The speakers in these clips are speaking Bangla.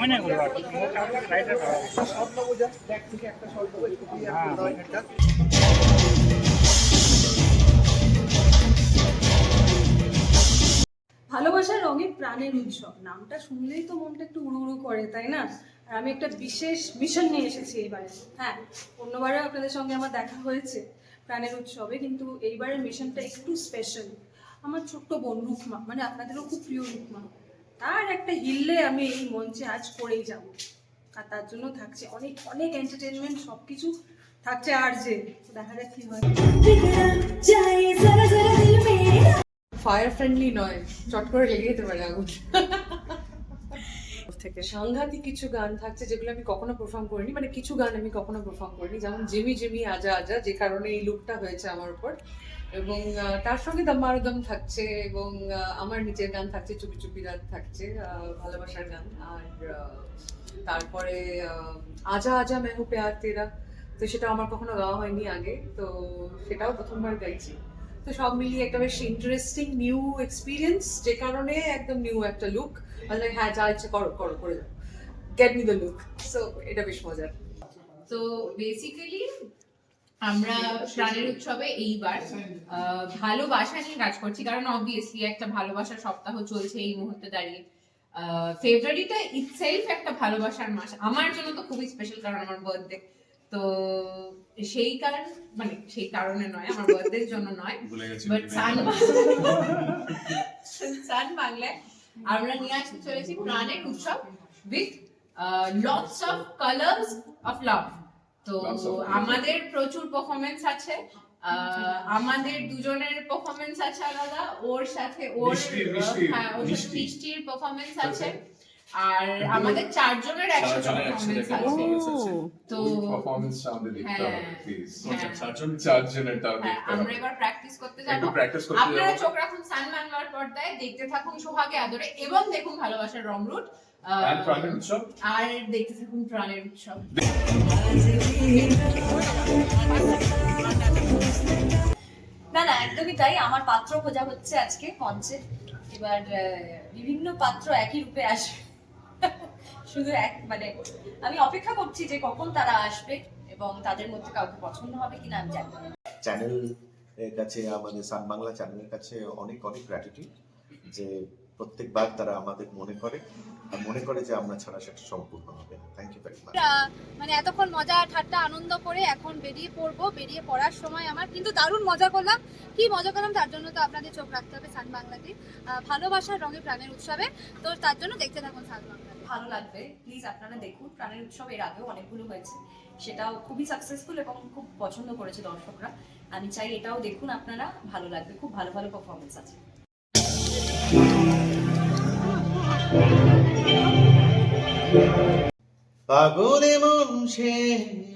ভালোবাসার রঙে প্রাণের উৎসব, নামটা শুনলেই তো মনটা একটু উড়ু উড়ু করে, তাই না? আর আমি একটা বিশেষ মিশন নিয়ে এসেছি এইবারে। হ্যাঁ, অন্যবারে আপনাদের সঙ্গে আমার দেখা হয়েছে প্রাণের উৎসবে, কিন্তু এইবারের মিশনটা একটু স্পেশাল। আমার ছোট্ট বোন রুকমা, মানে আপনাদেরও খুব প্রিয় রুকমা, তার একটা হিল্লে আমি এই মঞ্চে আজ করেই যাব। আর তার জন্য থাকছে অনেক অনেক এন্টারটেনমেন্ট, সব কিছু থাকছে। আর যে দেখা যাক কি হয়। ফায়ার ফ্রেন্ডলি নয়, চট করে লেগে যেতে পারে আগুন। থেকে সাংঘাতিক কিছু গান থাকছে যেগুলো আমি কখনো পারফর্ম করিনি, মানে কিছু গান আমি কখনো পারফর্ম করিনি, যেমন জিমি জিমি আজা আজা, যে কারণে এই লুকটা হয়েছে আমার উপর। এবং তার সঙ্গে দমারদম থাকছে, এবং আমার নিজের গান থাকছে, চুপি চুপি রাত থাকছে, ভালোবাসার গান। আর তারপরে আজা আজা মেহু প্যার তেরা, তো সেটা আমার কখনো গাওয়া হয়নি আগে, তো সেটাও প্রথমবার গাইছি। তো সব মিলিয়ে একটা বেশ ইন্টারেস্টিং নিউ এক্সপিরিয়েন্স, যে কারণে একদম নিউ একটা লুক। হ্যাঁ, যা ইচ্ছে করো করো করে দাও, get me the look. So এটা বেশ মজার। তো বেসিক্যালি আমরা প্রাণের উৎসবে এইবার ভালোবাসা নিয়ে কাজ করছি, কারণ অবভিয়াসলি একটা ভালোবাসার সপ্তাহ চলছে এই মুহূর্তে দাঁড়িয়ে। ফেব্রুয়ারিটা ইটসেলফ একটা ভালোবাসার মাস, আমার জন্য তো খুবই স্পেশাল, কারণ আমার বার্থডে। তো সেই কারণ, মানে সেই কারণে নয়, আমার বার্থডের জন্য নয়, বাট সান বাংলায় আমরা নিয়ে আসতে চলেছি প্রাণের উৎসব with lots of colours of love. তো আমাদের প্রচুর পারফরমেন্স আছে, আমাদের দুজনের পারফরমেন্স আছে আলাদা, ওর সাথে ওর মিষ্টির পারফরমেন্স আছে, আর আমাদের চারজনের একসাথে পারফরমেন্স আছে। তো আমরা এবার প্র্যাকটিস করতে যাবো। আপনারা চোখ রাখুন সান বাংলার পর্দায়, দেখতে থাকুন সোহাগে আদরে, এবং দেখুন ভালোবাসার রংরুট, আর দেখতে থাকুন প্রাণের উৎসব। না না, একদমই তাই। আমার পাত্র খোঁজা হচ্ছে আজকে মঞ্চে। এবার বিভিন্ন পাত্র একই রূপে আসবে, শুধু এক, মানে আমি অপেক্ষা করছি যে কখন তারা আসবে এবং তাদের মধ্যে কাউকে পছন্দ হবে কিনা আমি জানি না। চ্যানেল এর কাছে, আমাদের সান বাংলা চ্যানেলের কাছে অনেক অনেক গ্র্যাটিটিউড, যে প্রত্যেকবার তারা আমাদের মনে করে যে আমরা ছাড়া সেটা সম্পূর্ণ হবে না। Thank you very much. মানে এতক্ষণ মজা ঠাট্টা আনন্দ করে এখন বেরিয়ে পড়বো, বেরিয়ে পড়ার সময় আমার কিন্তু দারুণ মজা করলাম। কি মজা করলাম তার জন্য তো আপনাদের চোখ রাখতে হবে সান বাংলাতে, ভালোবাসার রঙে প্রাণের উৎসবে। তো তার জন্য দেখতে থাকুন সান বাংলা। ভালো লাগবে, প্লিজ আপনারা দেখুন। প্রাণের উৎসব এর আগেও অনেকগুলো হয়েছে, সেটাও খুবই সাকসেসফুল এবং খুব পছন্দ করেছে দর্শকরা। আমি চাই এটাও দেখুন আপনারা, ভালো লাগবে, খুব ভালো ভালো পারফরমেন্স আছে। পাগলে মন সে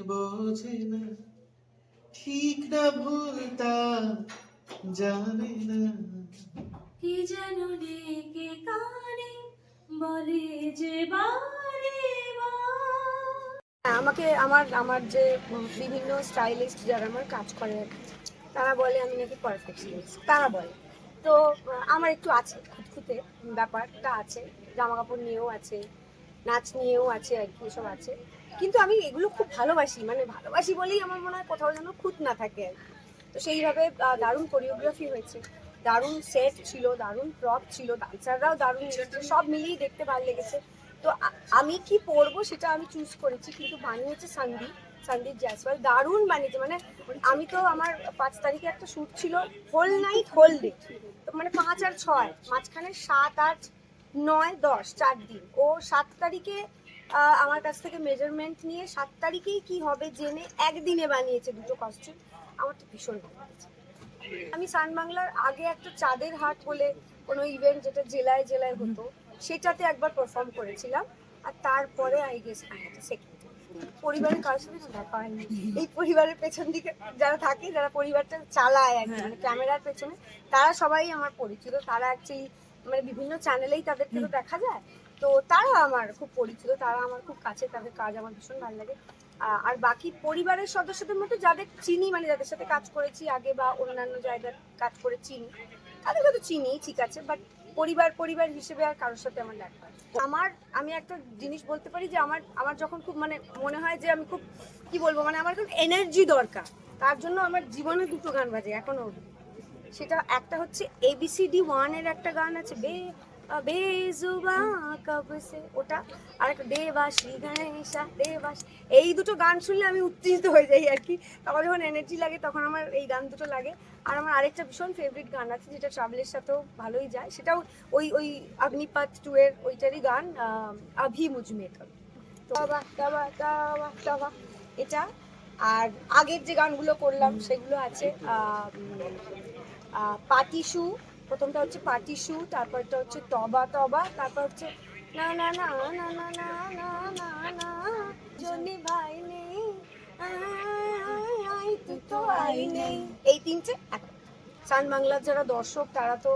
বোঝে না, ঠিক না ভুলতা জানে না, কি যেন ডেকে কানে বলে যে বারে আমাকে আমার যে বিভিন্ন স্টাইলিস্ট যারা আমার কাজ করে তারা বলে আমি নাকি পারফেকশনিস্ট, তারা বলে। তো আমার একটু আছে, খুঁতখুঁতে ব্যাপারটা আছে, জামা কাপড় নিয়েও আছে, নাচ নিয়েও আছে, আর কি সব আছে। কিন্তু আমি এগুলো খুব ভালোবাসি, মানে ভালোবাসি বলেই আমার মনে হয় কোথাও যেন খুঁত না থাকে আর কি। তো সেইভাবে দারুণ কোরিওগ্রাফি হয়েছে, দারুণ সেট ছিল, দারুণ প্রপ ছিল, ডান্সাররাও দারুণ ছিল, সব মিলিয়েই দেখতে ভালো লেগেছে। তো আমি কি পরবো সেটা আমি চুজ করেছি, কিন্তু বানিয়েছে সন্দীপ জয়সওয়াল, দারুণ বানিয়েছে। মানে আমি তো, আমার 5 তারিখে একটা শ্যুট ছিল, হোল নাইট হোল ডে, তো মানে 5 আর 6 মাঝখানে 7, 8, 9, 10 4 দিন। ও 7 তারিখে আমার কাছ থেকে মেজারমেন্ট নিয়ে 7 তারিখেই কি হবে জেনে একদিনে বানিয়েছে দুটো কস্টিউম। আমার তো ভীষণ ভালো লাগছে। আমি সান বাংলার আগে একটা চাঁদের হাট বলে কোনো ইভেন্ট, যেটা জেলায় জেলায় হতো, সেটাতে একবার পারফর্ম করেছিলাম। আর তারপরে আই গেস সেকেন্ড। পরিবারের কারোর সাথে দেখা হয়নি। এই পরিবারের পেছন দিকে যারা থাকে, যারা পরিবারটা চালায় আর কি, মানে ক্যামেরার পেছনে, তারা সবাই আমার পরিচিত। তারা অ্যাকচুয়ালি মানে বিভিন্ন চ্যানেলেই তাদেরকে তো দেখা যায়, তো তারা আমার খুব পরিচিত, তারা আমার খুব কাছে, তাদের কাজ আমার ভীষণ ভালো লাগে। আর বাকি পরিবারের সদস্যদের মধ্যে যাদের চিনি, মানে যাদের সাথে কাজ করেছি আগে বা অন্যান্য জায়গায় কাজ করে চিনি, তাদেরকে তো চিনি, ঠিক আছে। বাট পরিবার পরিবার হিসেবে আর কারোর সাথে আমার দেখা হয় না। আমি একটা জিনিস বলতে পারি যে আমার যখন খুব মানে মনে হয় যে আমি খুব কি বলবো মানে আমার খুব এনার্জি দরকার, তার জন্য আমার জীবনে দুটো গান বাজে এখনো অবধি। সেটা একটা হচ্ছে ABCD1 এর একটা গান আছে বেজুবা কব সে, ওটা, আর একটা দেবাশী গণেশা দেবাশী। এই দুটো গান শুনলে আমি উত্তেজিত হয়ে যাই আর কি। তখন যখন এনার্জি লাগে তখন আমার এই গান দুটো লাগে। আর আমার আরেকটা ভীষণ ফেভারিট গান আছে যেটা ট্রাভেলের সাথেও ভালোই যায়, সেটাও ওই অগ্নিপথ 2 এর ওইটারই গান, আভি মুঝমে কব। তবা তবা তবা তবা এটা। আর আগের যে গানগুলো করলাম সেগুলো আছে পাটিসু, প্রথমটা হচ্ছে পাটিসু, তারপরটা হচ্ছে তবা তবা, তারপর হচ্ছে না না না না না না না না না জনি ভাই নেই আই তুই তো আই নেই, এই তিনটে। সান বাংলার যারা দর্শক তারা তো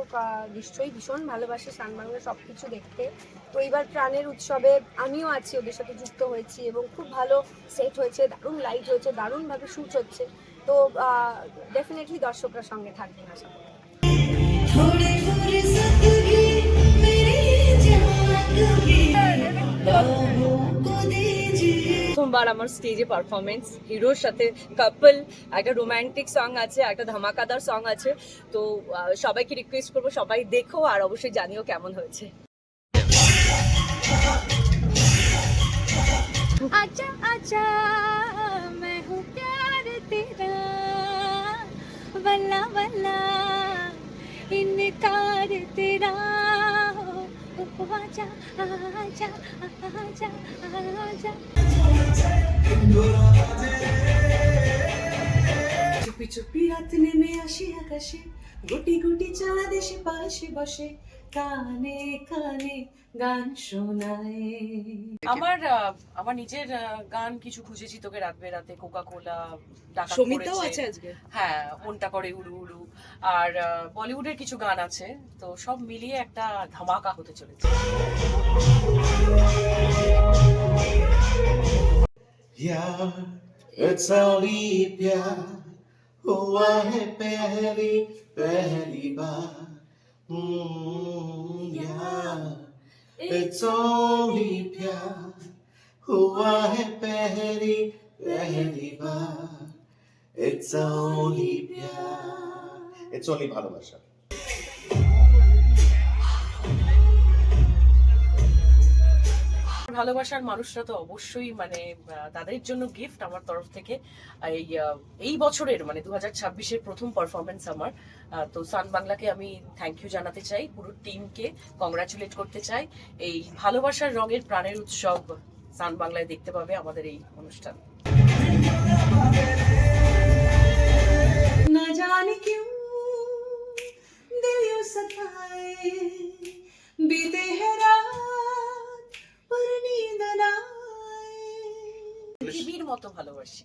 নিশ্চয়ই ভীষণ ভালোবাসে সান বাংলার সব কিছু দেখতে। তো এইবার প্রাণের উৎসবে আমিও আছি, ওদের সাথে যুক্ত হয়েছি এবং খুব ভালো সেট হয়েছে, দারুণ লাইট হয়েছে, দারুণভাবে শ্যুট হচ্ছে। তো ডেফিনেটলি দর্শকরা সঙ্গে থাকবেন আশা করি। প্রথমবার আমার স্টেজে পারফরমেন্স, হিরোর সাথে কাপল, একটা রোমান্টিক সং আছে, একটা ধামাকাদার সং আছে। তো সবাইকে রিকোয়েস্ট করবো সবাই দেখো আর অবশ্যই জানিও কেমন হয়েছে। आजा आजा मैं हूँ प्यार तेरा वल्ला वल्ला इनकार तेरा आजा आजा आजा आजा। চুপি চুপি রাত নেমে আসি আকাশে, গুটি গুটি চাঁদ এসে পাশে বসে, কানে কানে গান শোনায়। আমার নিজের গান কিছু খুঁজেছি তোকে রাত বেরাতে, কোকা কোলা, সমিতাও আছে আজকে। হ্যাঁ, মনটা করে উড়ু উড়ু, আর বলিউডের কিছু গান আছে। তো সব মিলিয়ে একটা ধামাকা হতে চলেছে। यार it's only प्यार हुआ है पहली पहली बार यार it's only प्यार हुआ है पहली पहली बार it's only प्यार it's only ভালোবাসা। ভালোবাসার মানুষরা তো অবশ্যই মানে তাদের জন্য গিফট আমার তরফ থেকে এই বছরের মানে 2026-এর প্রথম পারফরমেন্স আমার। তো সান বাংলাকে আমি থ্যাংক ইউ জানাতে চাই, পুরো টিমকে কংগ্রাচুলেট করতে চাই। এই ভালোবাসার রঙের প্রাণের উৎসব সান বাংলায় দেখতে পাবে আমাদের এই অনুষ্ঠান। না জানি কেউ দিল यूं सताए बीते है रात पर नींद ना आए, পৃথিবীর মতো ভালোবাসি।